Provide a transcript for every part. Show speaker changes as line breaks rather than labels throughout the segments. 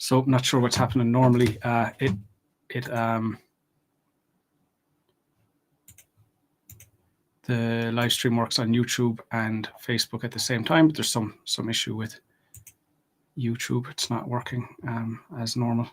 So not sure what's happening. Normally, the live stream works on YouTube and Facebook at the same time, but there's some issue with YouTube. It's not working as normal.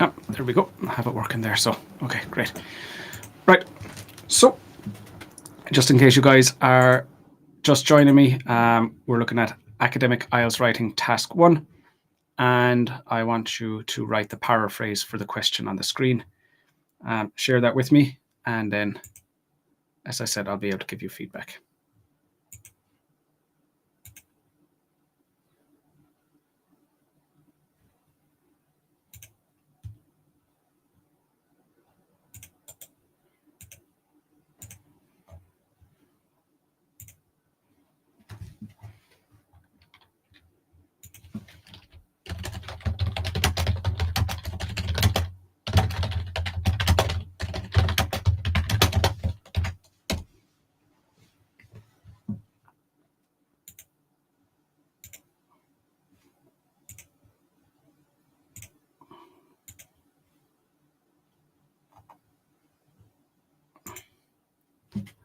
Oh, there we go. I have it working there. So, okay, great. Right. So, just in case you guys are just joining me, we're looking at academic IELTS writing task 1. And I want you to write the paraphrase for the question on the screen. Share that with me. And then, as I said, I'll be able to give you feedback.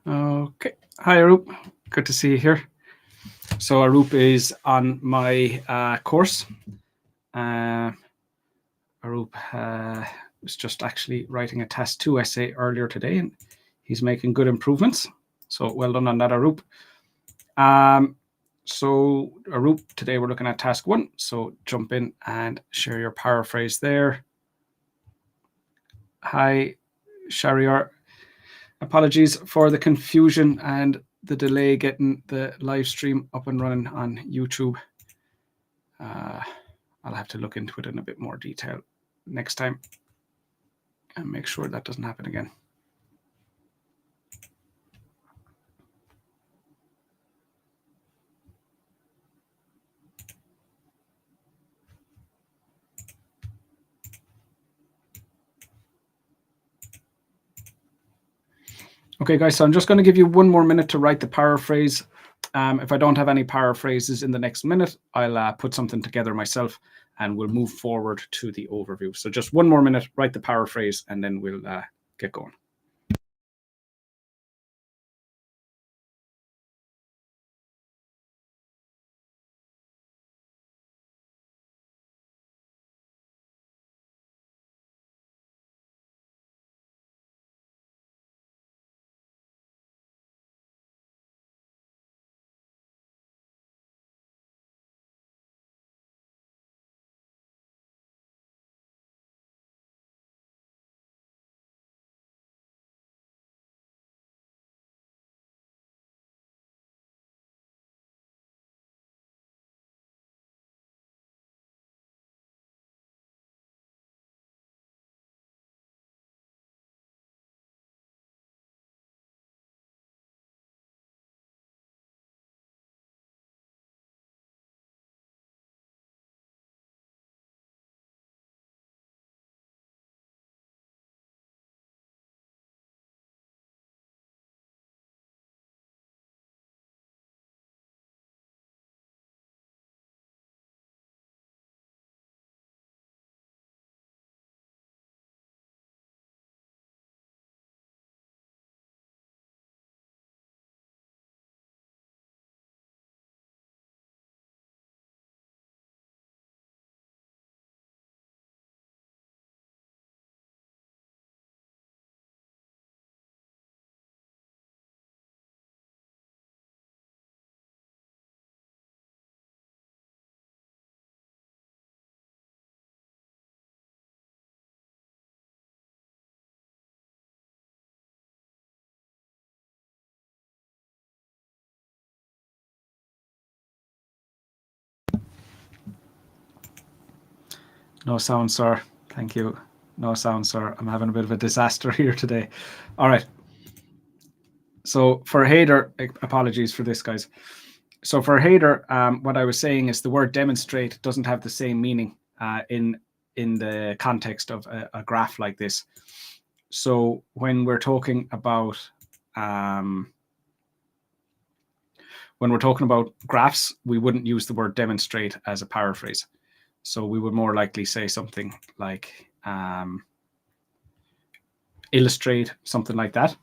Okay. Hi, Arup. Good to see you here. So Arup is on my course. Arup was just actually writing a task 2 essay earlier today, and he's making good improvements. So well done on that, Arup. So Arup, today we're looking at task 1. So jump in and share your paraphrase there. Hi, Shariar. Apologies for the confusion and the delay getting the live stream up and running on YouTube. I'll have to look into it in a bit more detail next time and make sure that doesn't happen again. Okay, guys, so I'm just going to give you 1 more minute to write the paraphrase. If I don't have any paraphrases in the next minute, I'll put something together myself and we'll move forward to the overview. So just 1 more minute, write the paraphrase, and then we'll get going. No sound, sir. Thank you. No sound, sir. I'm having a bit of a disaster here today. All right. So for Hader, apologies for this, guys. So for Hader, what I was saying is the word demonstrate doesn't have the same meaning in the context of a graph like this. So when we're talking about graphs, we wouldn't use the word demonstrate as a paraphrase. So we would more likely say something like illustrate, something like that.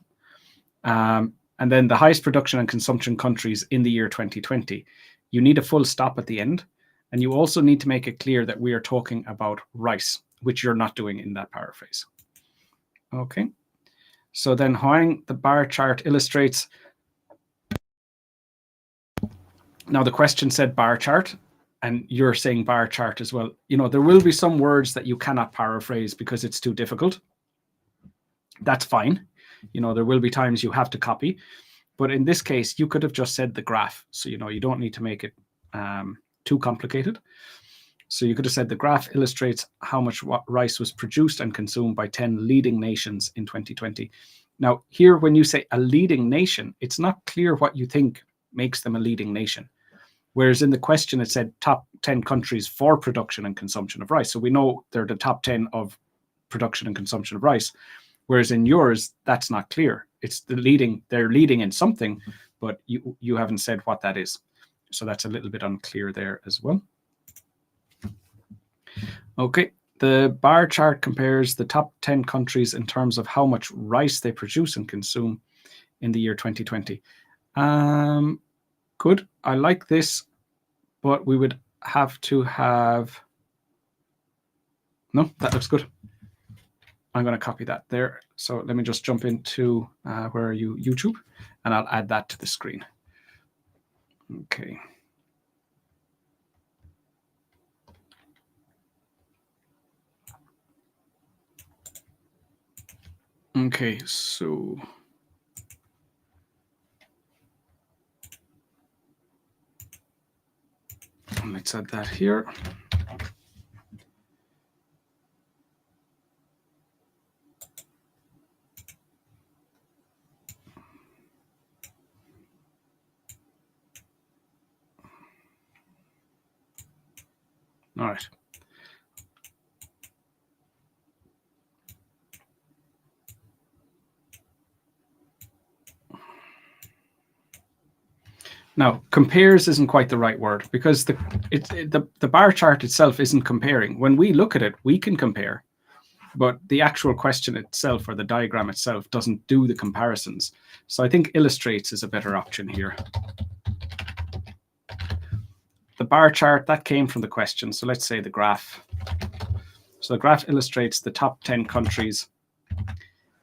And then the highest production and consumption countries in the year 2020. You need a full stop at the end. And you also need to make it clear that we are talking about rice, which you're not doing in that paraphrase. Okay. So then Huang, the bar chart illustrates. Now the question said bar chart, and you're saying bar chart as well. You know, there will be some words that you cannot paraphrase because it's too difficult. That's fine. You know, there will be times you have to copy. But in this case, you could have just said the graph. So, you know, you don't need to make it too complicated. So you could have said the graph illustrates how much rice was produced and consumed by 10 leading nations in 2020. Now, here, when you say a leading nation, it's not clear what you think makes them a leading nation. Whereas in the question, it said top 10 countries for production and consumption of rice. So we know they're the top 10 of production and consumption of rice. Whereas in yours, that's not clear. It's they're leading in something, but you haven't said what that is. So that's a little bit unclear there as well. Okay, the bar chart compares the top 10 countries in terms of how much rice they produce and consume in the year 2020. Good, I like this, but we would have to have, no, that looks good. I'm going to copy that there. So let me just jump into, where are you, YouTube? And I'll add that to the screen. Okay. Okay, so let's add that here. All right. Now, compares isn't quite the right word because the bar chart itself isn't comparing. When we look at it, we can compare, but the actual question itself or the diagram itself doesn't do the comparisons. So I think illustrates is a better option here. The bar chart, that came from the question. So let's say the graph. So the graph illustrates the top 10 countries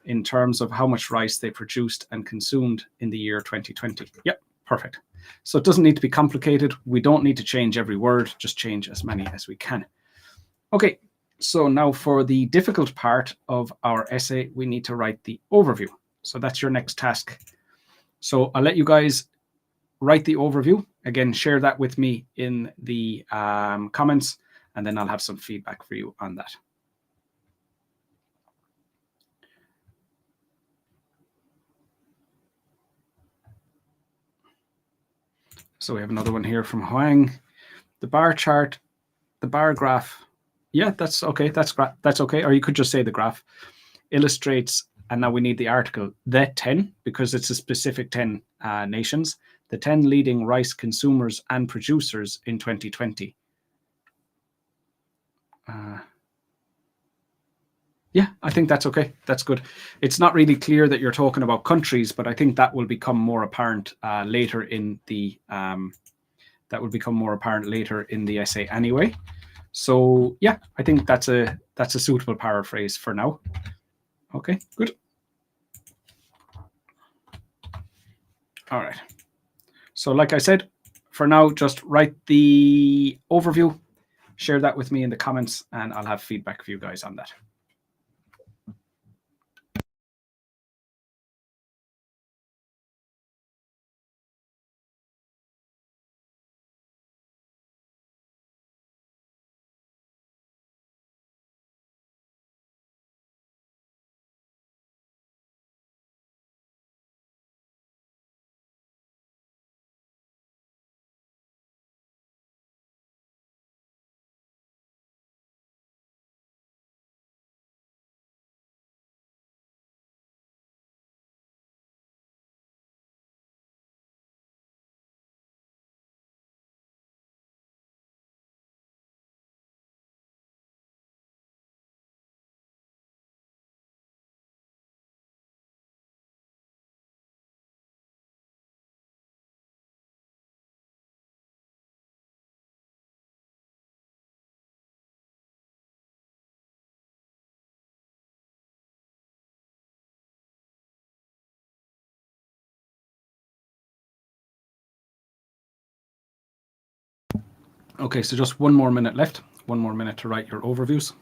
in terms of how much rice they produced and consumed in the year 2020. Yep, perfect. So it doesn't need to be complicated. We don't need to change every word, just change as many as we can. Okay, so now for the difficult part of our essay, we need to write the overview. So that's your next task. So I'll let you guys write the overview. Again, share that with me in the comments, and then I'll have some feedback for you on that. So we have another one here from Huang. The bar chart, the bar graph. Yeah, that's okay. That's okay. Or you could just say the graph illustrates, and now we need the article, the 10, because it's a specific 10 nations, the 10 leading rice consumers and producers in 2020. Yeah, I think that's okay. That's good. It's not really clear that you're talking about countries, but I think that will become more apparent later in the essay anyway. So yeah, I think that's a suitable paraphrase for now. Okay, good. All right. So like I said, for now, just write the overview, share that with me in the comments, and I'll have feedback for you guys on that. Okay, so just 1 more minute left. 1 more minute to write your overviews.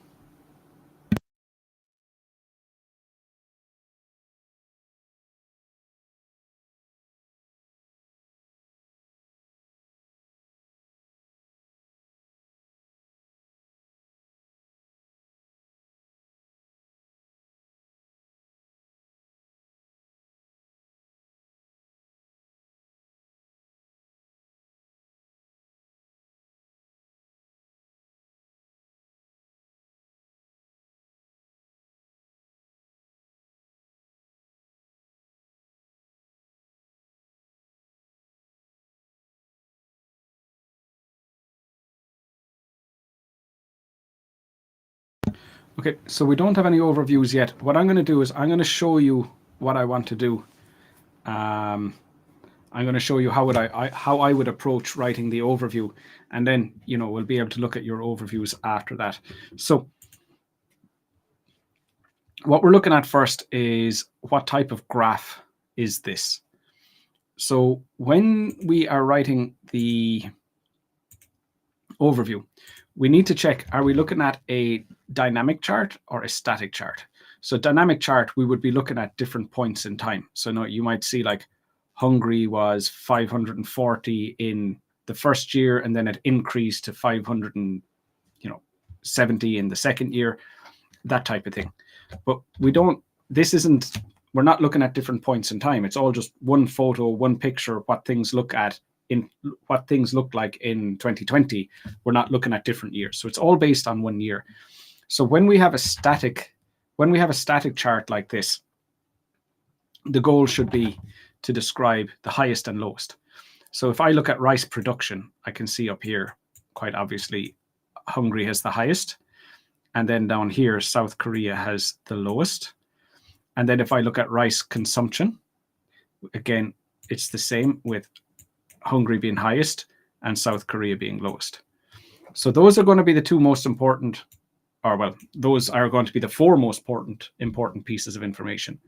Okay, so we don't have any overviews yet. What I'm going to do is I'm going to show you what I want to do. I'm going to show you how I would approach writing the overview, and then we'll be able to look at your overviews after that. So what we're looking at first is what type of graph is this? So when we are writing the overview, we need to check, are we looking at a dynamic chart or a static chart? So dynamic chart, we would be looking at different points in time. So no, you might see like Hungary was 540 in the first year, and then it increased to 570 in the second year, that type of thing. But we're not looking at different points in time. It's all just one photo, one picture, what things looked like in 2020. We're not looking at different years. So it's all based on 1 year. So when we have a static chart like this, the goal should be to describe the highest and lowest. So if I look at rice production, I can see up here, quite obviously, Hungary has the highest. And then down here, South Korea has the lowest. And then if I look at rice consumption, again, it's the same, with Hungary being highest and South Korea being lowest. So those are going to be the two most important, or well, those are going to be the four most important pieces of information.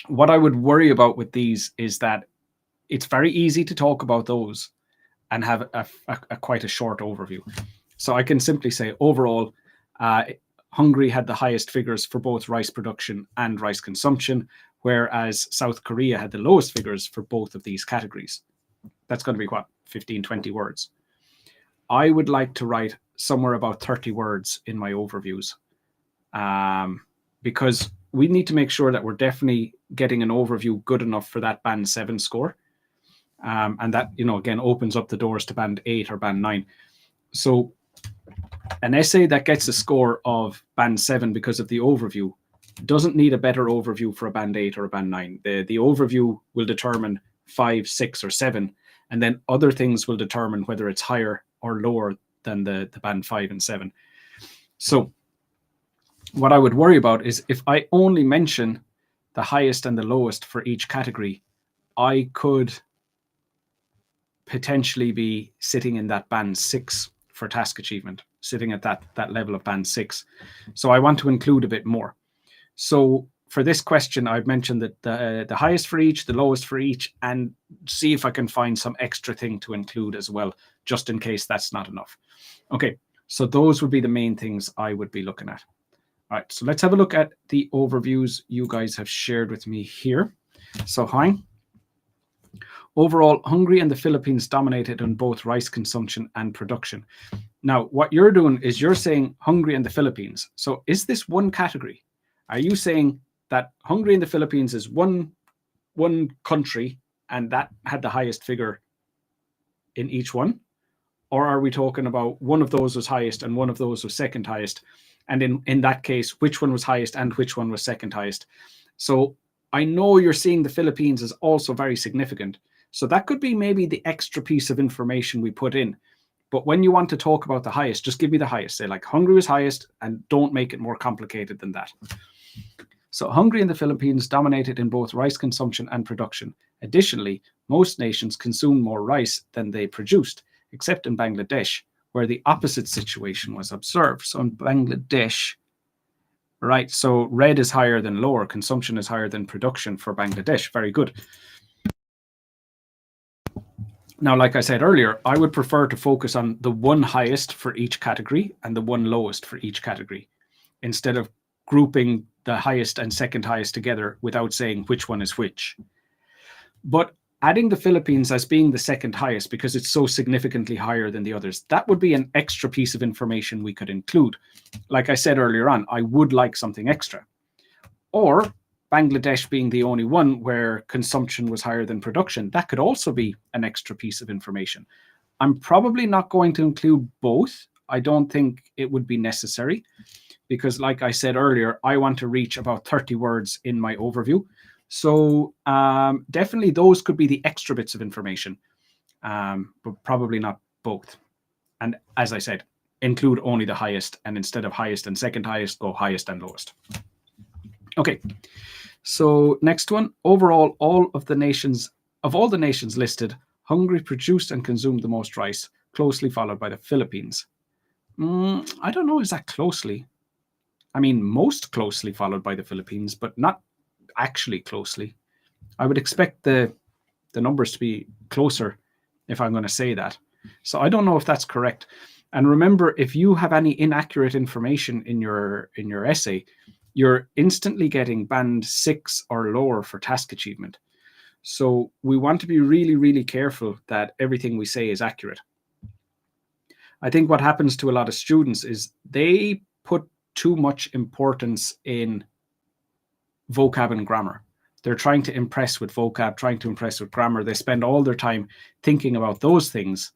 What I would worry about with these is that it's very easy to talk about those and have a quite a short overview. So I can simply say overall, Hungary had the highest figures for both rice production and rice consumption, whereas South Korea had the lowest figures for both of these categories. That's going to be what, 15, 20 words. I would like to write somewhere about 30 words in my overviews, because we need to make sure that we're definitely getting an overview good enough for that band 7 score. And that, again, opens up the doors to band 8 or band 9. So an essay that gets a score of band 7 because of the overview doesn't need a better overview for a band 8 or a band 9. The overview will determine 5, 6, or 7, and then other things will determine whether it's higher or lower than the band 5 and 7. So what I would worry about is if I only mention the highest and the lowest for each category, I could potentially be sitting in that band 6 for task achievement, sitting at that level of band 6. So I want to include a bit more. So for this question, I've mentioned that the highest for each, the lowest for each, and see if I can find some extra thing to include as well, just in case that's not enough. Okay, so those would be the main things I would be looking at. All right, so let's have a look at the overviews you guys have shared with me here. So hi. Overall, Hungary and the Philippines dominated on both rice consumption and production. Now, what you're doing is you're saying Hungary and the Philippines. So is this one category? Are you saying that Hungary and the Philippines is one country and that had the highest figure in each one? Or are we talking about one of those was highest and one of those was second highest? And in that case, which one was highest and which one was second highest? So I know you're seeing the Philippines as also very significant. So that could be maybe the extra piece of information we put in. But when you want to talk about the highest, just give me the highest. Say like Hungary was highest and don't make it more complicated than that. So Hungary and the Philippines dominated in both rice consumption and production. Additionally, most nations consumed more rice than they produced, except in Bangladesh, where the opposite situation was observed. So in Bangladesh, right, so red is higher than lower, consumption is higher than production for Bangladesh. Very good. Now, like I said earlier, I would prefer to focus on the one highest for each category and the one lowest for each category, instead of grouping the highest and second highest together without saying which one is which. But adding the Philippines as being the second highest because it's so significantly higher than the others, that would be an extra piece of information we could include. Like I said earlier on, I would like something extra. Or Bangladesh being the only one where consumption was higher than production, that could also be an extra piece of information. I'm probably not going to include both. I don't think it would be necessary because, like I said earlier, I want to reach about 30 words in my overview. So definitely those could be the extra bits of information, but probably not both. And as I said, include only the highest, and instead of highest and second highest, go highest and lowest. Okay, so next one. Overall, of the nations listed, Hungary produced and consumed the most rice, closely followed by the Philippines. I don't know, is that closely? I mean, most closely followed by the Philippines, but not actually closely. I would expect the numbers to be closer if I'm going to say that. So I don't know if that's correct. And remember, if you have any inaccurate information in your essay, you're instantly getting band 6 or lower for task achievement. So we want to be really, really careful that everything we say is accurate. I think what happens to a lot of students is they put too much importance in vocab and grammar. They're trying to impress with vocab, trying to impress with grammar. They spend all their time thinking about those things.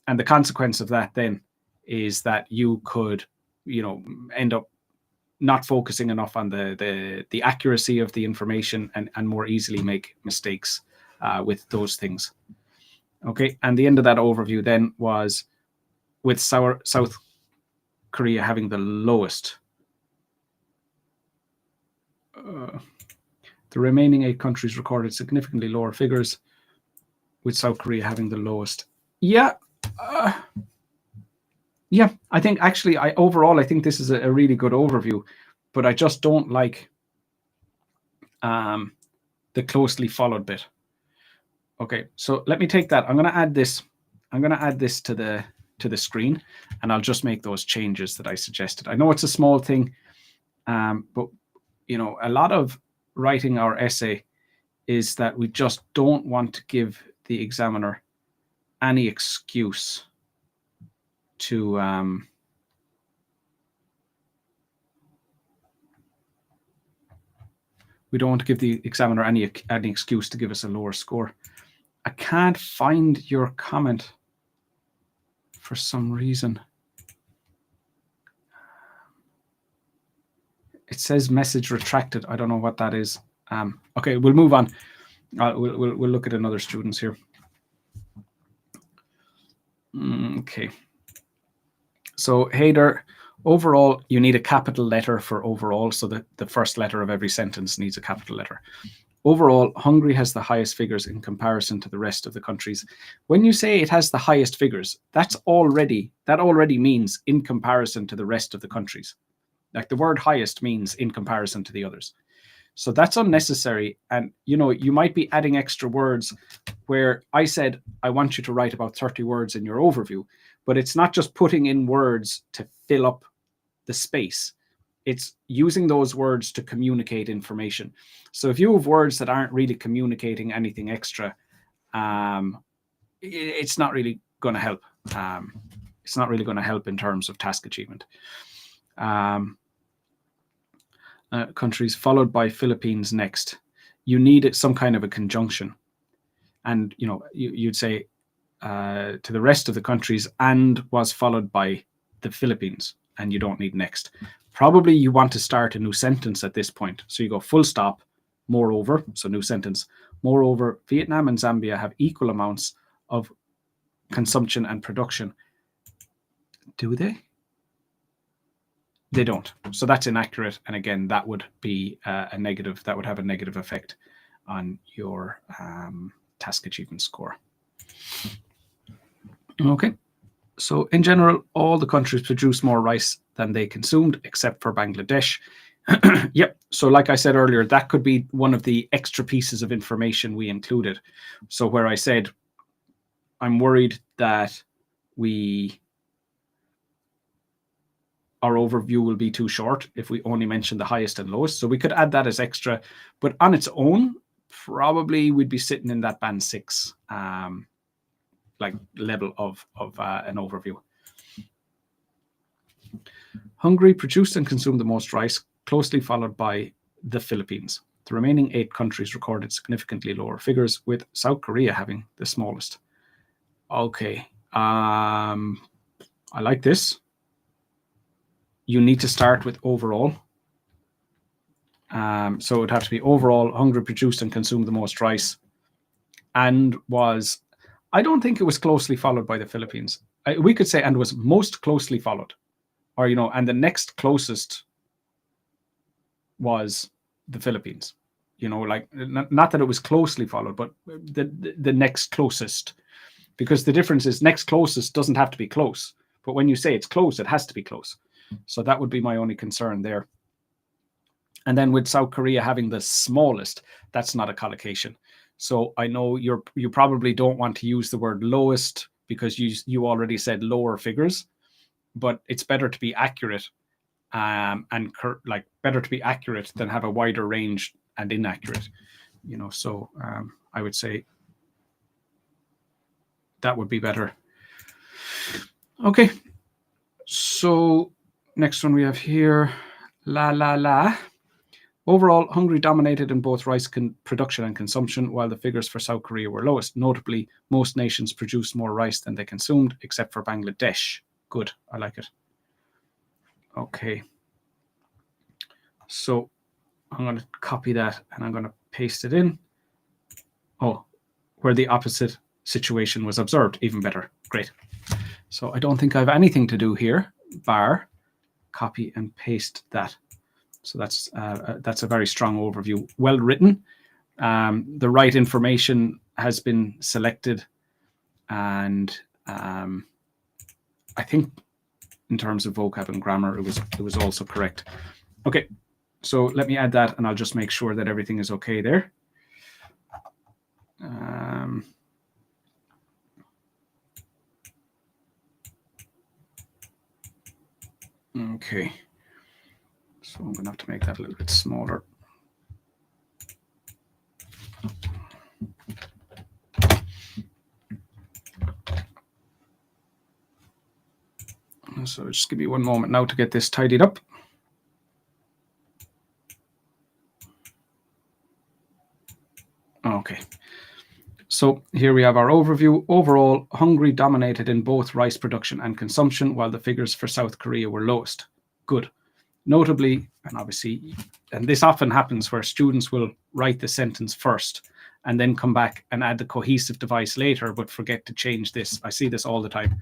And the consequence of that then is that you could, end up not focusing enough on the accuracy of the information and more easily make mistakes with those things. Okay, and the end of that overview then was with South Korea having the lowest. The remaining 8 countries recorded significantly lower figures, with South Korea having the lowest. Yeah, I think actually, overall, I think this is a really good overview, but I just don't like the closely followed bit. Okay, so let me take that. I'm going to add this. I'm going to add this to the screen, and I'll just make those changes that I suggested. I know it's a small thing, but a lot of writing our essay is that we just don't want to give the examiner any excuse to we don't want to give the examiner any excuse to give us a lower score. I can't find your comment for some reason. It says message retracted. I don't know what that is. Okay, we'll move on. We'll look at another students here. Okay. So Haider, overall, you need a capital letter for overall. So the first letter of every sentence needs a capital letter. Overall, Hungary has the highest figures in comparison to the rest of the countries. When you say it has the highest figures, that already means in comparison to the rest of the countries. Like the word highest means in comparison to the others. So that's unnecessary. And, you might be adding extra words where I said, I want you to write about 30 words in your overview, but it's not just putting in words to fill up the space. It's using those words to communicate information. So if you have words that aren't really communicating anything extra, it's not really going to help. It's not really going to help in terms of task achievement. Countries followed by Philippines next. You need some kind of a conjunction. And, you'd say to the rest of the countries and was followed by the Philippines, and you don't need next. Probably you want to start a new sentence at this point. So you go full stop, moreover, so new sentence. Moreover, Vietnam and Zambia have equal amounts of consumption and production. Do they? They don't. So that's inaccurate. And again, that would be a negative. That would have a negative effect on your task achievement score. Okay. So in general, all the countries produce more rice than they consumed, except for Bangladesh. Yep. So like I said earlier, that could be one of the extra pieces of information we included. So where I said I'm worried that our overview will be too short if we only mention the highest and lowest. So we could add that as extra, but on its own, probably we'd be sitting in that band 6 like level of an overview. Hungary produced and consumed the most rice, closely followed by the Philippines. The remaining 8 countries recorded significantly lower figures, with South Korea having the smallest. Okay, I like this. You need to start with overall. So it would have to be overall, Hungary produced and consumed the most rice, and was, I don't think it was closely followed by the Philippines. We could say, and was most closely followed, or, and the next closest was the Philippines. Like, not that it was closely followed, but the next closest, because the difference is next closest doesn't have to be close, but when you say it's close, it has to be close. So that would be my only concern there. And then with South Korea having the smallest, that's not a collocation. So I know you probably don't want to use the word lowest because you already said lower figures, but it's better to be accurate, and better to be accurate than have a wider range and inaccurate. So I would say that would be better. Okay, so next one we have here, Overall, Hungary dominated in both rice production and consumption, while the figures for South Korea were lowest. Notably, most nations produced more rice than they consumed, except for Bangladesh. Good, I like it. Okay. So I'm going to copy that and I'm going to paste it in. Oh, where the opposite situation was observed. Even better. Great. So I don't think I have anything to do here, bar copy and paste that. So that's a very strong overview. Well written. The right information has been selected, and I think in terms of vocab and grammar, it was also correct. Okay, so let me add that, and I'll just make sure that everything is okay there. Okay. So I'm going to have to make that a little bit smaller. So just give me one moment now to get this tidied up. Okay. So here we have our overview. Overall, Hungary dominated in both rice production and consumption, while the figures for South Korea were lowest. Good. Notably, and obviously, and this often happens where students will write the sentence first and then come back and add the cohesive device later, but forget to change this. I see this all the time.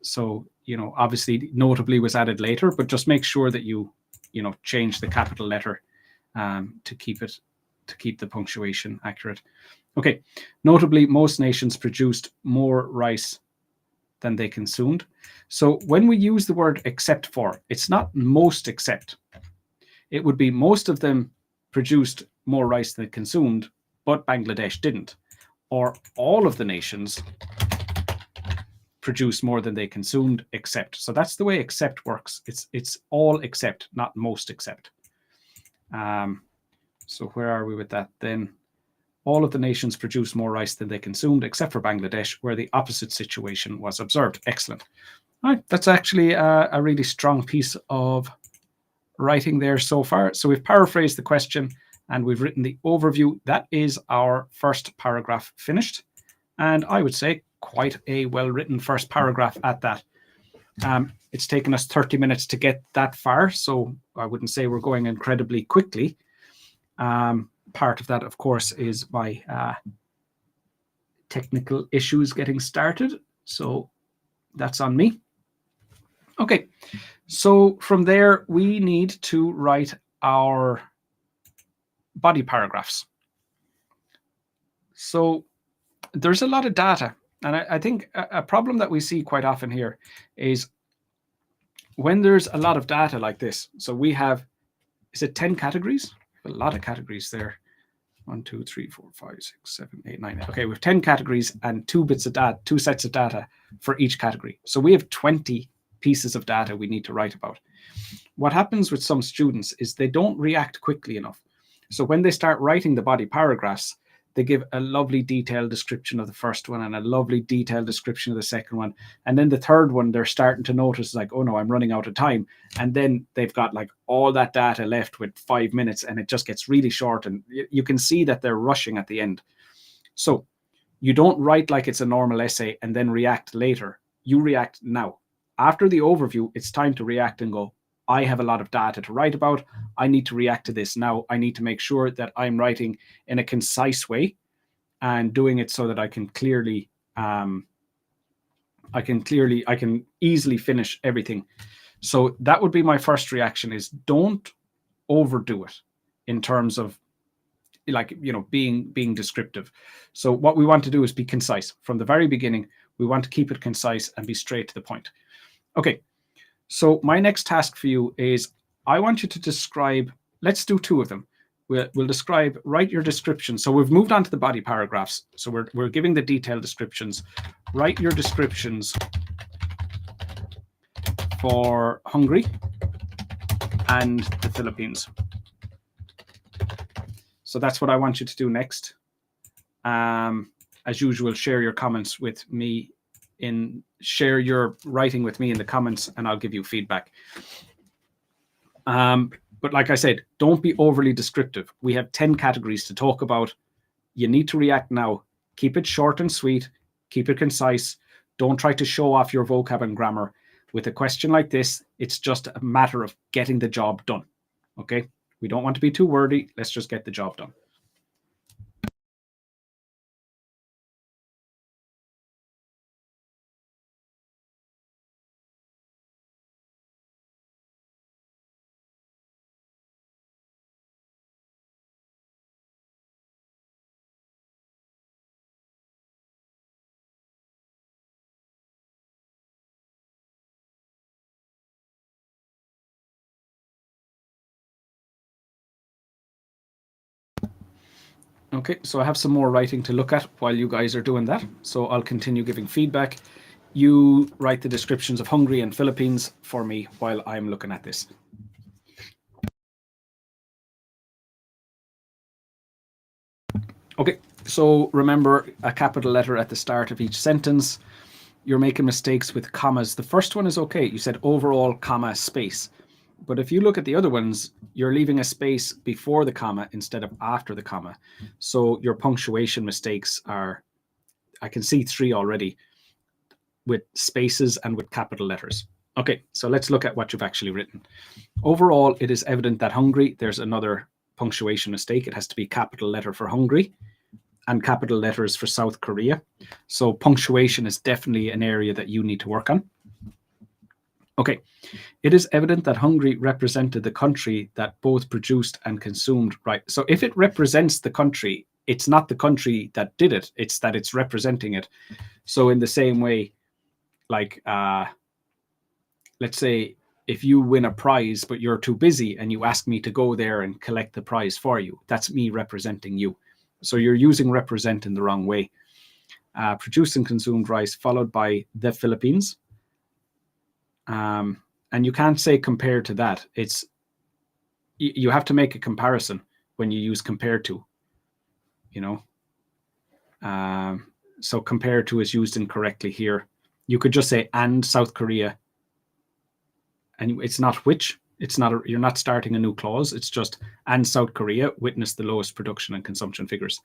So, obviously, notably was added later, but just make sure that you change the capital letter to keep the punctuation accurate. Okay. Notably, most nations produced more rice than they consumed. So when we use the word except for, it's not most except. It would be most of them produced more rice than they consumed, but Bangladesh didn't. Or all of the nations produced more than they consumed, except. So that's the way except works. It's all except, not most except. So where are we with that then? All of the nations produced more rice than they consumed, except for Bangladesh, where the opposite situation was observed. Excellent. All right, that's actually a really strong piece of writing there so far. So we've paraphrased the question and we've written the overview. That is our first paragraph finished. And I would say quite a well-written first paragraph at that. It's taken us 30 minutes to get that far, so I wouldn't say we're going incredibly quickly. Part of that, of course, is my technical issues getting started. So that's on me. Okay, so from there, we need to write our body paragraphs. So there's a lot of data. And I think a problem that we see quite often here is when there's a lot of data like this. So we have, is it 10 categories? A lot of categories there. 1, 2, 3, 4, 5, 6, 7, 8, 9. Okay, we have 10 categories and two sets of data for each category. So we have 20 pieces of data we need to write about. What happens with some students is they don't react quickly enough. So when they start writing the body paragraphs, they give a lovely detailed description of the first one and a lovely detailed description of the second one. And then the third one, they're starting to notice like, oh no, I'm running out of time. And then they've got like all that data left with 5 minutes and it just gets really short. And you can see that they're rushing at the end. So you don't write like it's a normal essay and then react later. You react now. After the overview, it's time to react and go, I have a lot of data to write about. I need to react to this now. I need to make sure that I'm writing in a concise way and doing it so that I can clearly, I can easily finish everything. So that would be my first reaction is don't overdo it in terms of like, you know, being descriptive. So what we want to do is be concise from the very beginning. We want to keep it concise and be straight to the point. Okay. So my next task for you is I want you to describe, let's do two of them. We'll describe, write your description. So we've moved on to the body paragraphs. So we're giving the detailed descriptions. Write your descriptions for Hungary and the Philippines. So that's what I want you to do next. As usual, share your comments with me share your writing with me in the comments and I'll give you feedback. But like I said, don't be overly descriptive. We have 10 categories to talk about. You need to react now. Keep it short and sweet. Keep it concise. Don't try to show off your vocab and grammar. With a question like this, it's just a matter of getting the job done. Okay? We don't want to be too wordy. Let's just get the job done. Okay, so I have some more writing to look at while you guys are doing that. So I'll continue giving feedback. You write the descriptions of Hungary and Philippines for me while I'm looking at this. Okay, so remember a capital letter at the start of each sentence. You're making mistakes with commas. The first one is okay. You said overall, comma, space. But if you look at the other ones, you're leaving a space before the comma instead of after the comma. So your punctuation mistakes are, I can see 3 already with spaces and with capital letters. Okay, so let's look at what you've actually written. Overall, it is evident that Hungary, there's another punctuation mistake. It has to be capital letter for Hungary and capital letters for South Korea. So punctuation is definitely an area that you need to work on. Okay, it is evident that Hungary represented the country that both produced and consumed, right? So if it represents the country, it's not the country that did it, it's that it's representing it. So in the same way, like, let's say if you win a prize, but you're too busy and you ask me to go there and collect the prize for you, that's me representing you. So you're using represent in the wrong way. Produced and consumed rice followed by the Philippines. And you can't say compared to that. It's, you have to make a comparison when you use compared to, you know. So compared to is used incorrectly here. You could just say and South Korea. And it's not which, it's not, you're not starting a new clause. It's just and South Korea witnessed the lowest production and consumption figures.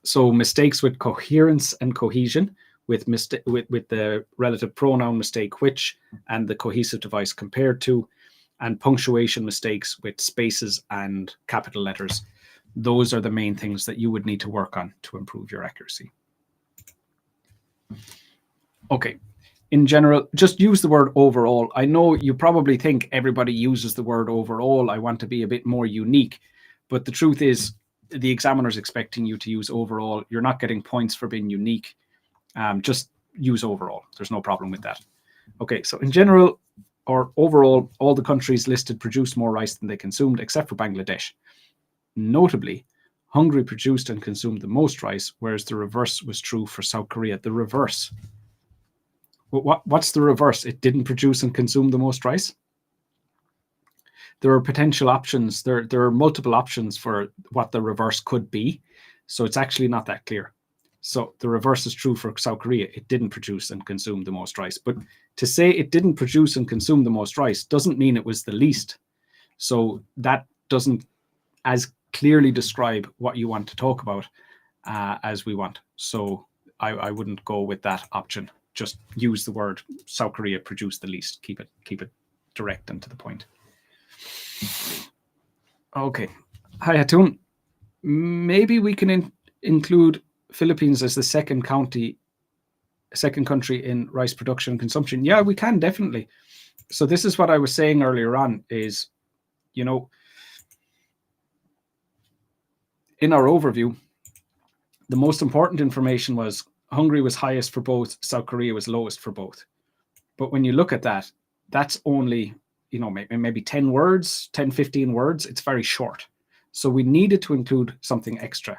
So mistakes with coherence and cohesion, with the relative pronoun mistake which and the cohesive device compared to, and punctuation mistakes with spaces and capital letters. Those are the main things that you would need to work on to improve your accuracy. Okay. In general, just use the word overall. I know you probably think everybody uses the word overall. I want to be a bit more unique, but the truth is the examiner's expecting you to use overall. You're not getting points for being unique. Just use overall. There's no problem with that. Okay, so in general or overall, all the countries listed produced more rice than they consumed, except for Bangladesh. Notably, Hungary produced and consumed the most rice, whereas the reverse was true for South Korea. The reverse. What's the reverse? It didn't produce and consume the most rice? There are potential options. There are multiple options for what the reverse could be. So it's actually not that clear. So the reverse is true for South Korea. It didn't produce and consume the most rice. But to say it didn't produce and consume the most rice doesn't mean it was the least. So that doesn't as clearly describe what you want to talk about as we want. So I wouldn't go with that option. Just use the word South Korea produced the least. Keep it direct and to the point. Okay. Hi, Hatun. Maybe we can include Philippines as the second country in rice production and consumption. Yeah, we can definitely. So this is what I was saying earlier on is, in our overview, the most important information was Hungary was highest for both, South Korea was lowest for both. But when you look at that, that's only, maybe 10 words, 10, 15 words. It's very short. So we needed to include something extra.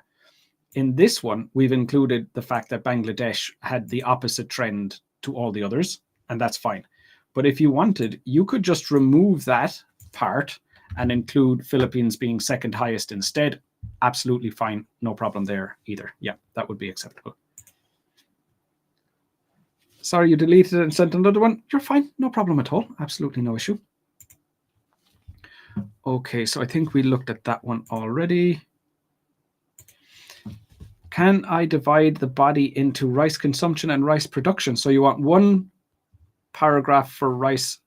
In this one, we've included the fact that Bangladesh had the opposite trend to all the others, and that's fine. But if you wanted, you could just remove that part and include Philippines being second highest instead. Absolutely fine. No problem there either. Yeah, that would be acceptable. Sorry, you deleted it and sent another one. You're fine. No problem at all. Absolutely no issue. Okay, so I think we looked at that one already. Can I divide the body into rice consumption and rice production? So you want one paragraph for rice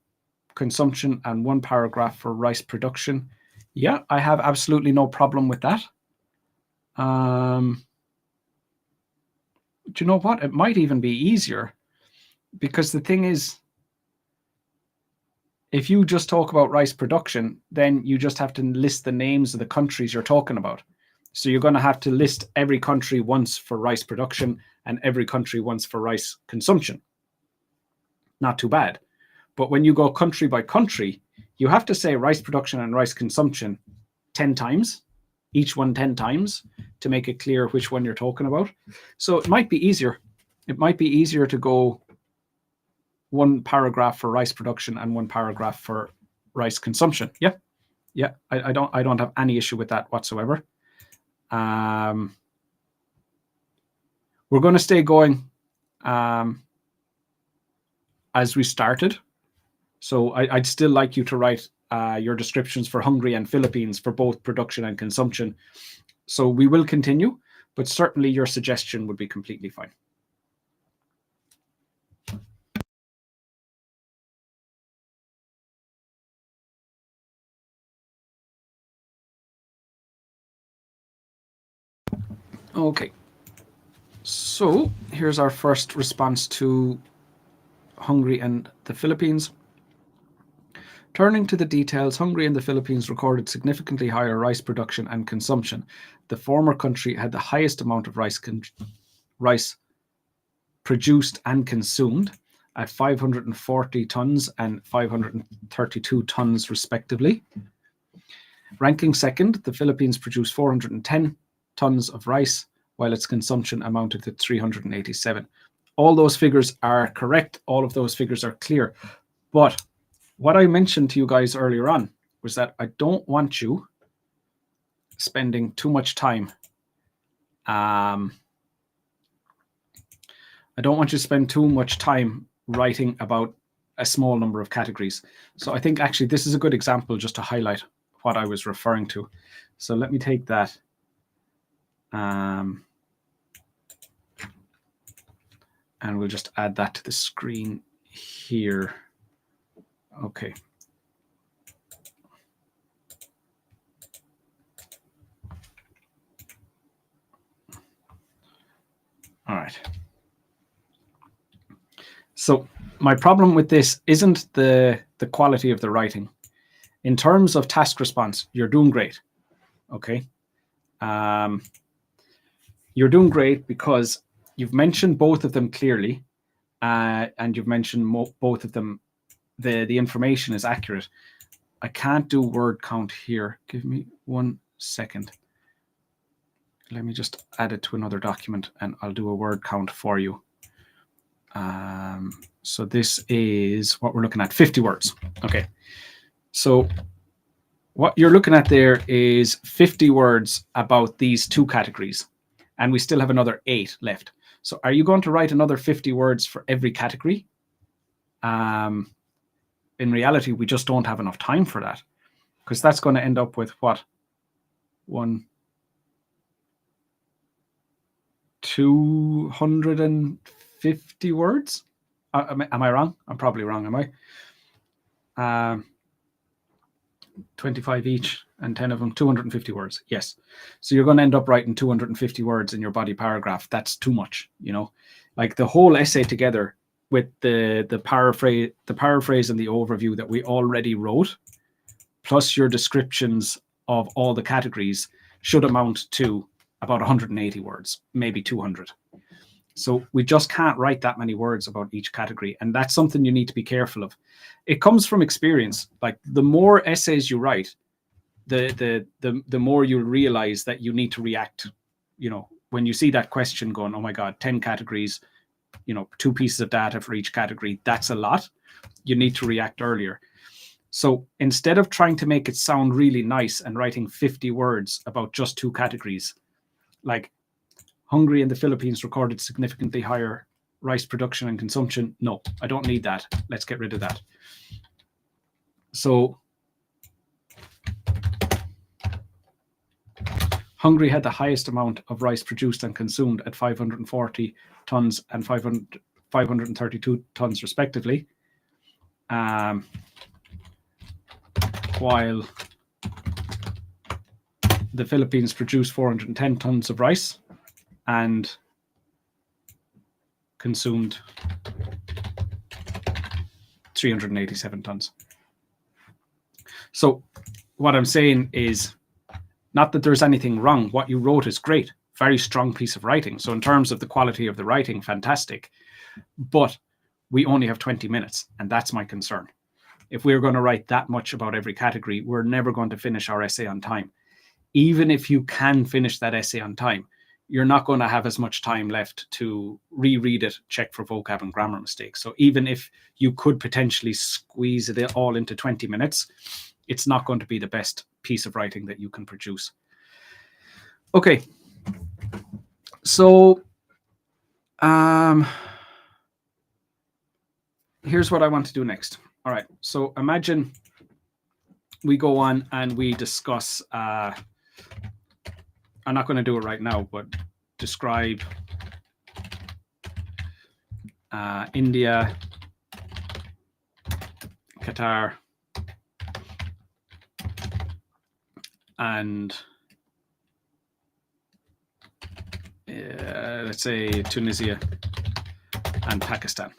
consumption and one paragraph for rice production. Yeah, I have absolutely no problem with that. Do you know what? It might even be easier, because the thing is, if you just talk about rice production, then you just have to list the names of the countries you're talking about. So you're going to have to list every country once for rice production and every country once for rice consumption. Not too bad. But when you go country by country, you have to say rice production and rice consumption 10 times, each one 10 times, to make it clear which one you're talking about. So it might be easier. It might be easier to go one paragraph for rice production and one paragraph for rice consumption. Yeah. I don't have any issue with that whatsoever. We're going to stay going as we started. So I'd still like you to write your descriptions for Hungary and Philippines for both production and consumption. So we will continue, but certainly your suggestion would be completely fine. Okay, so here's our first response to Hungary and the Philippines. Turning to the details, Hungary and the Philippines recorded significantly higher rice production and consumption. The former country had the highest amount of rice produced and consumed at 540 tons and 532 tons respectively. Ranking second, the Philippines produced 410 tons of rice, while its consumption amounted to 387. All those figures are correct. All of those figures are clear. But what I mentioned to you guys earlier on was that I don't want you spending too much time. I don't want you to spend too much time writing about a small number of categories. So I think actually this is a good example just to highlight what I was referring to. So let me take that. And we'll just add that to the screen here. Okay. All right. So my problem with this isn't the quality of the writing. In terms of task response, you're doing great. Okay. You're doing great because you've mentioned both of them clearly, and you've mentioned both of them. The information is accurate. I can't do word count here. Give me 1 second. let me just add it to another document and I'll do a word count for you. So this is what we're looking at, 50 words. Okay. So what you're looking at there is 50 words about these two categories, and we still have another 8 left. So are you going to write another 50 words for every category? In reality, we just don't have enough time for that, because that's going to end up with what? 250 words? Am I wrong? I'm probably wrong, am I? 25 each and 10 of them, 250 words. Yes. So you're going to end up writing 250 words in your body paragraph. That's too much, you know, like the whole essay together with the paraphrase and the overview that we already wrote, plus your descriptions of all the categories, should amount to about 180 words, maybe 200. So we just can't write that many words about each category. And that's something you need to be careful of. It comes from experience. Like the more essays you write, the more you'll realize that you need to react. You know, when you see that question going, oh my God, 10 categories, you know, 2 pieces of data for each category, that's a lot. You need to react earlier. So instead of trying to make it sound really nice and writing 50 words about just 2 categories, like Hungary and the Philippines recorded significantly higher rice production and consumption. No, I don't need that. Let's get rid of that. So Hungary had the highest amount of rice produced and consumed at 540 tons and 532 tons respectively, while the Philippines produced 410 tons of rice and consumed 387 tons. So what I'm saying is not that there's anything wrong. What you wrote is great, very strong piece of writing. So in terms of the quality of the writing, fantastic. But we only have 20 minutes, and that's my concern. If we're going to write that much about every category, we're never going to finish our essay on time. Even if you can finish that essay on time, you're not going to have as much time left to reread it, check for vocab and grammar mistakes. So even if you could potentially squeeze it all into 20 minutes, it's not going to be the best piece of writing that you can produce. Okay. So here's what I want to do next. All right. So imagine we go on and we discuss, I'm not going to do it right now, but describe India, Qatar, and let's say Tunisia and Pakistan.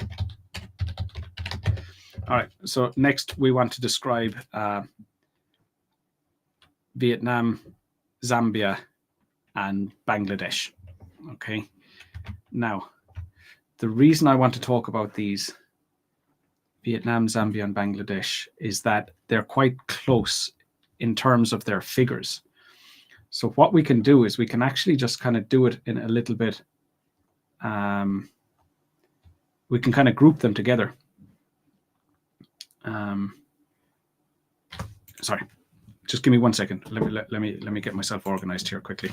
All right, so next we want to describe Vietnam, Zambia, and Bangladesh. Okay, now the reason I want to talk about these, Vietnam, Zambia, and Bangladesh, is that they're quite close in terms of their figures. So what we can do is we can actually just kind of do it in a little bit. We can kind of group them together. Sorry, just give me 1 second. Let me get myself organized here quickly.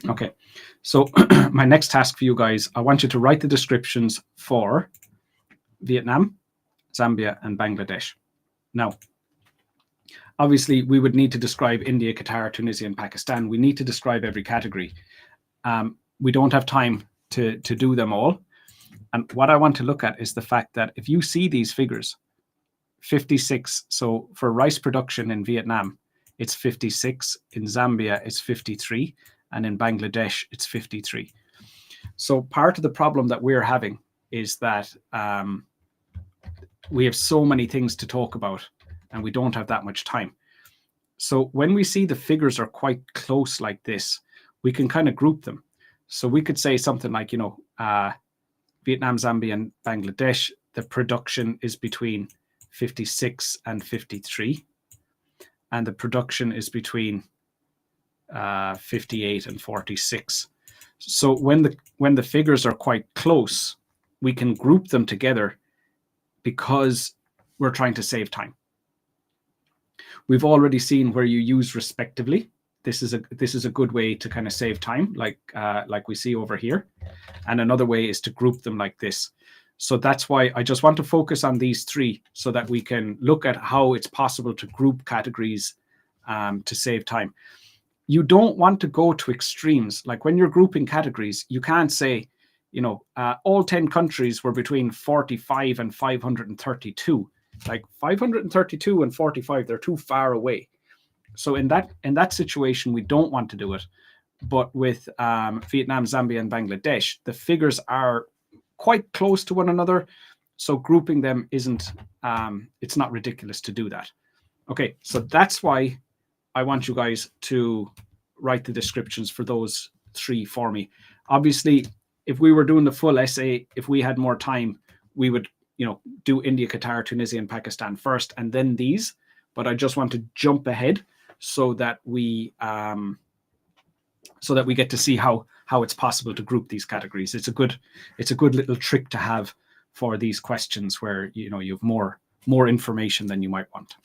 Okay, so my next task for you guys, I want you to write the descriptions for Vietnam, Zambia, and Bangladesh. Now, obviously, we would need to describe India, Qatar, Tunisia, and Pakistan. We need to describe every category. We don't have time to do them all. And what I want to look at is the fact that if you see these figures, 56, so for rice production in Vietnam, it's 56, in Zambia, it's 53, and in Bangladesh, it's 53. So part of the problem that we're having is that we have so many things to talk about and we don't have that much time. So when we see the figures are quite close like this, we can kind of group them. So we could say something like, Vietnam, Zambia, and Bangladesh, the production is between 56 and 53, and the production is between 58 and 46. So when the figures are quite close, we can group them together because we're trying to save time. We've already seen where you use respectively. This is a good way to kind of save time, like we see over here. And another way is to group them like this. So that's why I just want to focus on these three so that we can look at how it's possible to group categories to save time. You don't want to go to extremes. Like when you're grouping categories, you can't say, all 10 countries were between 45 and 532. Like 532 and 45, they're too far away. So in that situation, we don't want to do it. But with Vietnam, Zambia, and Bangladesh, the figures are quite close to one another. So grouping them isn't, it's not ridiculous to do that. Okay, so that's why I want you guys to write the descriptions for those three for me. Obviously, if we were doing the full essay, if we had more time, we would, do India, Qatar, Tunisia, and Pakistan first, and then these. But I just want to jump ahead so that we get to see how it's possible to group these categories. It's a good little trick to have for these questions where you have more information than you might want.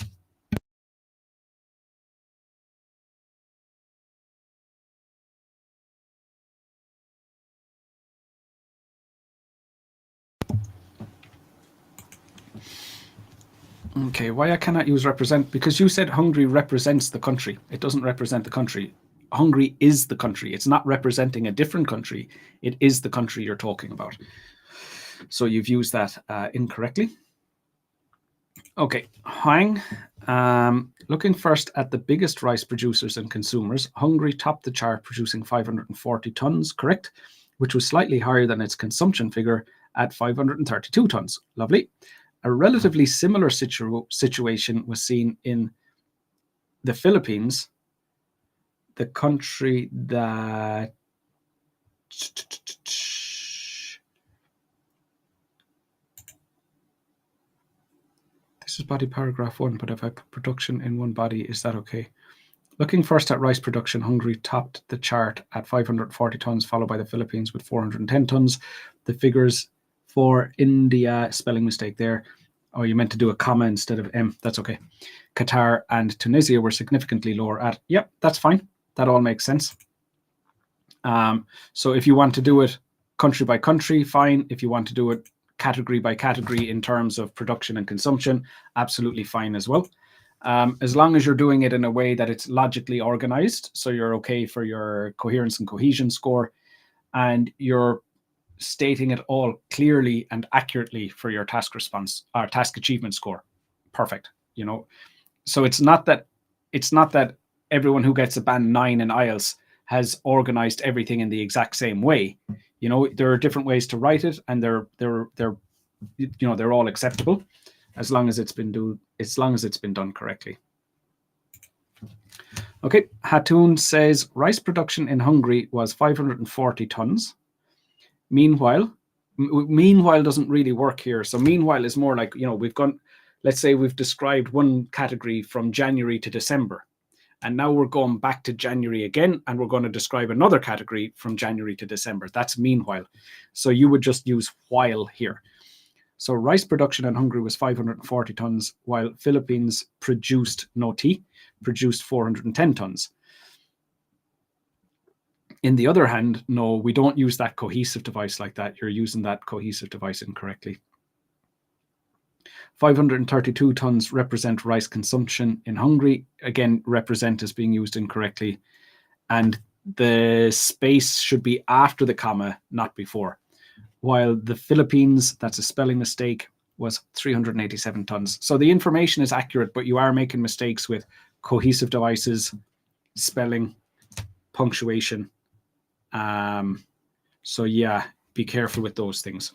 Okay, why I cannot use represent? Because you said Hungary represents the country. It doesn't represent the country. Hungary is the country. It's not representing a different country. It is the country you're talking about. So you've used that incorrectly. Okay, Huang. Looking first at the biggest rice producers and consumers, Hungary topped the chart producing 540 tons, correct, which was slightly higher than its consumption figure at 532 tons. Lovely. A relatively similar situation was seen in the Philippines, the country that this is body paragraph 1, but if I put production in one body, is that okay? Looking first at rice production, Hungary topped the chart at 540 tons, followed by the Philippines with 410 tons. The figures for India, spelling mistake there. Oh, you meant to do a comma instead of M. That's okay. Qatar and Tunisia were significantly lower at. Yep, that's fine. That all makes sense. So if you want to do it country by country, fine. If you want to do it category by category in terms of production and consumption, absolutely fine as well. As long as you're doing it in a way that it's logically organized, so you're okay for your coherence and cohesion score, and you're stating it all clearly and accurately for your task response or task achievement score. Perfect. So it's not that everyone who gets a band 9 in IELTS has organized everything in the exact same way. There are different ways to write it, and they're all acceptable as long as it's been done correctly. Okay, Hatun says rice production in Hungary was 540 tons. Meanwhile doesn't really work here. So meanwhile is more like, let's say we've described one category from January to December, and now we're going back to January again, and we're going to describe another category from January to December. That's meanwhile. So you would just use while here. So rice production in Hungary was 540 tons, while Philippines produced 410 tons. In the other hand, no, we don't use that cohesive device like that. You're using that cohesive device incorrectly. 532 tons represent rice consumption in Hungary. Again, represent is being used incorrectly. And the space should be after the comma, not before. While the Philippines, that's a spelling mistake, was 387 tons. So the information is accurate, but you are making mistakes with cohesive devices, spelling, punctuation. So yeah, be careful with those things.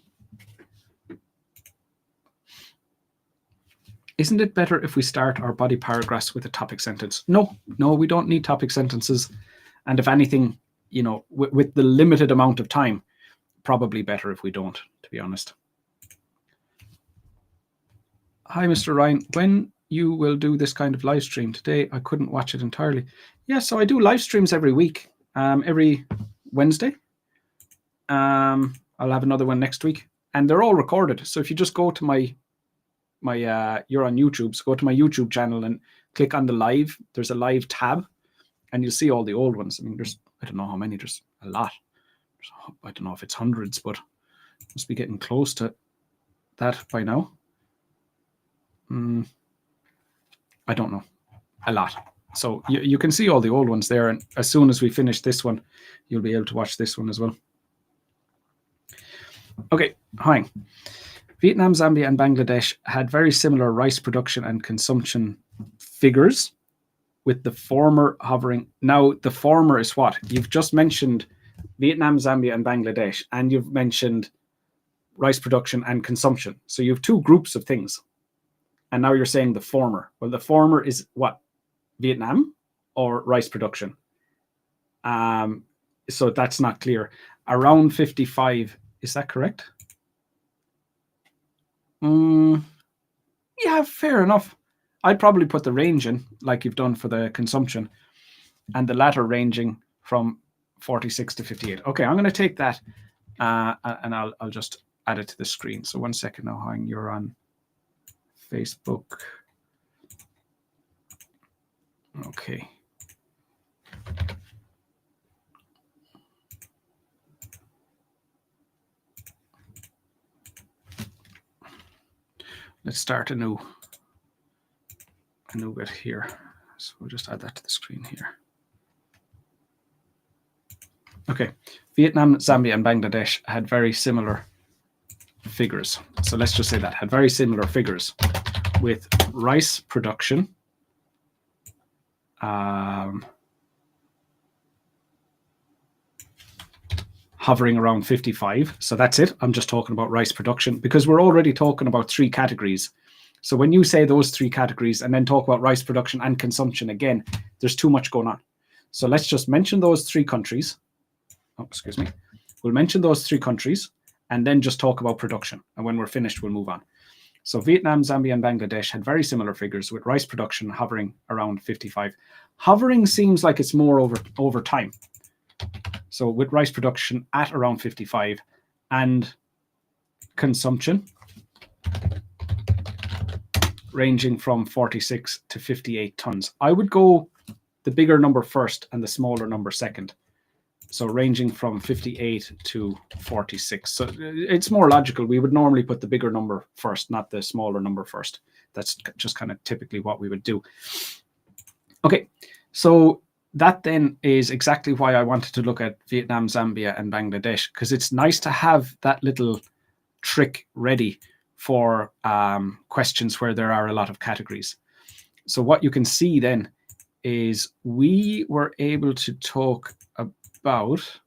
Isn't it better if we start our body paragraphs with a topic sentence? No, we don't need topic sentences. And if anything, with the limited amount of time, probably better if we don't, to be honest. Hi, Mr. Ryan. When you will do this kind of live stream? Today, I couldn't watch it entirely. Yeah, so I do live streams every week, every Wednesday. I'll have another one next week, and they're all recorded. So if you just go to my you're on YouTube, so go to my YouTube channel and click on the live. There's a live tab, and you'll see all the old ones. I mean, I don't know how many. There's a lot. I don't know if it's hundreds, but must be getting close to that by now. I don't know. A lot. So you can see all the old ones there, and as soon as we finish this one, you'll be able to watch this one as well. Okay, hi. Vietnam, Zambia, and Bangladesh had very similar rice production and consumption figures, with the former hovering. Now, the former is what? You've just mentioned Vietnam, Zambia, and Bangladesh, and you've mentioned rice production and consumption. So you have two groups of things. And now you're saying the former. Well, the former is what? Vietnam or rice production? So that's not clear. Around 55, is that correct? Yeah, fair enough. I'd probably put the range in, like you've done for the consumption, and the latter ranging from 46 to 58. Okay, I'm going to take that, and I'll just add it to the screen. So 1 second now, Hang, you're on Facebook. Okay. Let's start a new bit here. So we'll just add that to the screen here. Okay, Vietnam, Zambia, and Bangladesh had very similar figures. So let's just say that had very similar figures with rice production. Hovering around 55. So that's it. I'm just talking about rice production because we're already talking about three categories. So when you say those three categories and then talk about rice production and consumption again, there's too much going on. So let's just mention those three countries. Oh, excuse me. We'll mention those three countries and then just talk about production. And when we're finished, we'll move on. So Vietnam, Zambia, and Bangladesh had very similar figures with rice production hovering around 55. Hovering seems like it's more over time. So with rice production at around 55 and consumption ranging from 46 to 58 tons. I would go the bigger number first and the smaller number second. So ranging from 58 to 46. So it's more logical. We would normally put the bigger number first, not the smaller number first. That's just kind of typically what we would do. Okay, so that then is exactly why I wanted to look at Vietnam, Zambia, and Bangladesh, because it's nice to have that little trick ready for questions where there are a lot of categories. So what you can see then is we were able to talk about,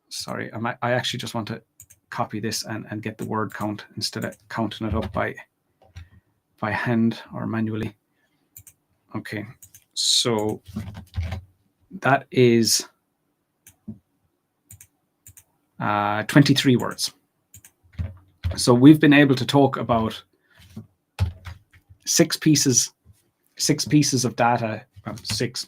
sorry, I actually just want to copy this and get the word count instead of counting it up by hand or manually. Okay, so that is 23 words. So we've been able to talk about six pieces of data, six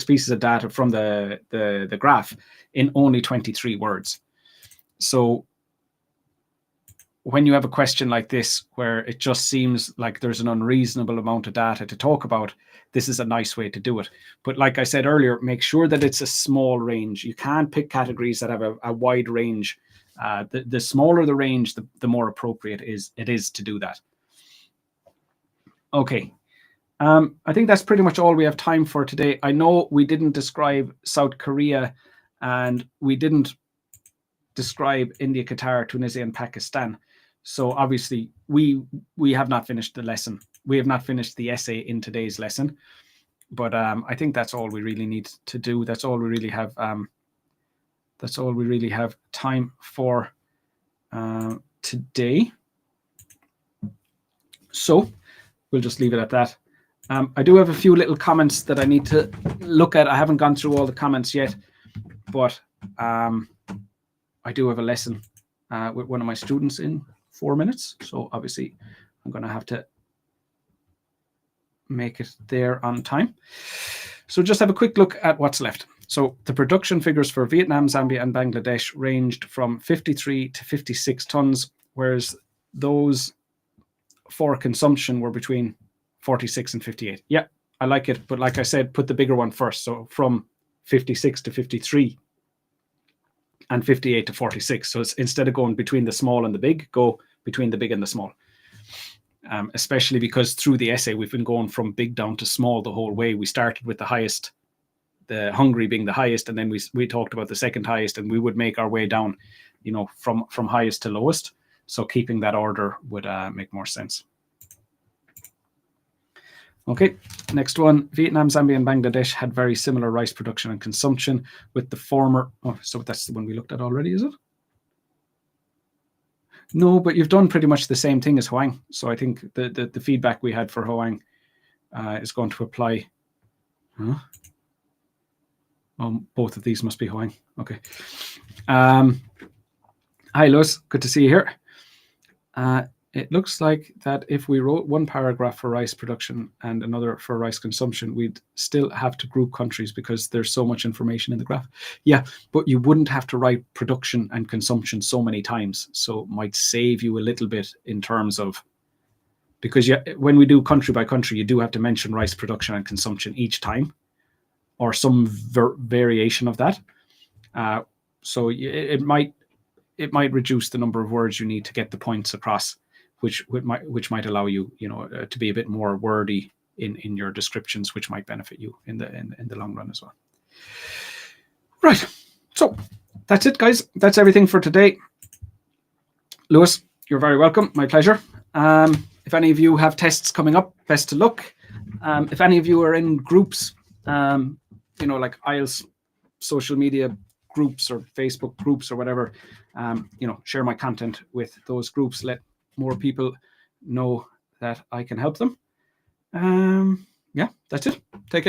pieces of data from the graph in only 23 words. So when you have a question like this, where it just seems like there's an unreasonable amount of data to talk about, this is a nice way to do it. But like I said earlier, make sure that it's a small range. You can't pick categories that have a wide range. The smaller the range, the more appropriate it is to do that. Okay. I think that's pretty much all we have time for today. I know we didn't describe South Korea and we didn't describe India, Qatar, Tunisia, and Pakistan. So obviously we have not finished the lesson. We have not finished the essay in today's lesson. But I think that's all we really need to do. That's all we really have. That's all we really have time for today. So we'll just leave it at that. I do have a few little comments that I need to look at. I haven't gone through all the comments yet, but I do have a lesson with one of my students in 4 minutes. So obviously I'm going to have to make it there on time. So just have a quick look at what's left. So the production figures for Vietnam, Zambia, and Bangladesh ranged from 53 to 56 tons, whereas those for consumption were between 46 and 58. Yeah, I like it. But like I said, put the bigger one first. So from 56 to 53 and 58 to 46. So it's, instead of going between the small and the big, go between the big and the small. Especially because through the essay, we've been going from big down to small the whole way. We started with the highest, the Hungary being the highest, and then we talked about the second highest, and we would make our way down, you know, from highest to lowest. So keeping that order would make more sense. Okay, next one. Vietnam, Zambia, and Bangladesh had very similar rice production and consumption, with the former. Oh, so that's the one we looked at already, is it? No, but you've done pretty much the same thing as Hoang. So I think the feedback we had for Hoang is going to apply. Huh? Both of these must be Hoang. Okay. Hi, Lewis. Good to see you here. It looks like that if we wrote one paragraph for rice production and another for rice consumption, we'd still have to group countries because there's so much information in the graph. Yeah, but you wouldn't have to write production and consumption so many times. So it might save you a little bit in terms of, because when we do country by country, you do have to mention rice production and consumption each time, or some variation of that. So it might reduce the number of words you need to get the points across, which might allow you, to be a bit more wordy in your descriptions, which might benefit you in the long run as well. Right. So that's it, guys. That's everything for today. Lewis, you're very welcome. My pleasure. If any of you have tests coming up, best of luck. If any of you are in groups, like IELTS social media groups or Facebook groups or whatever, share my content with those groups. Let more people know that I can help them. Yeah, that's it. Take care.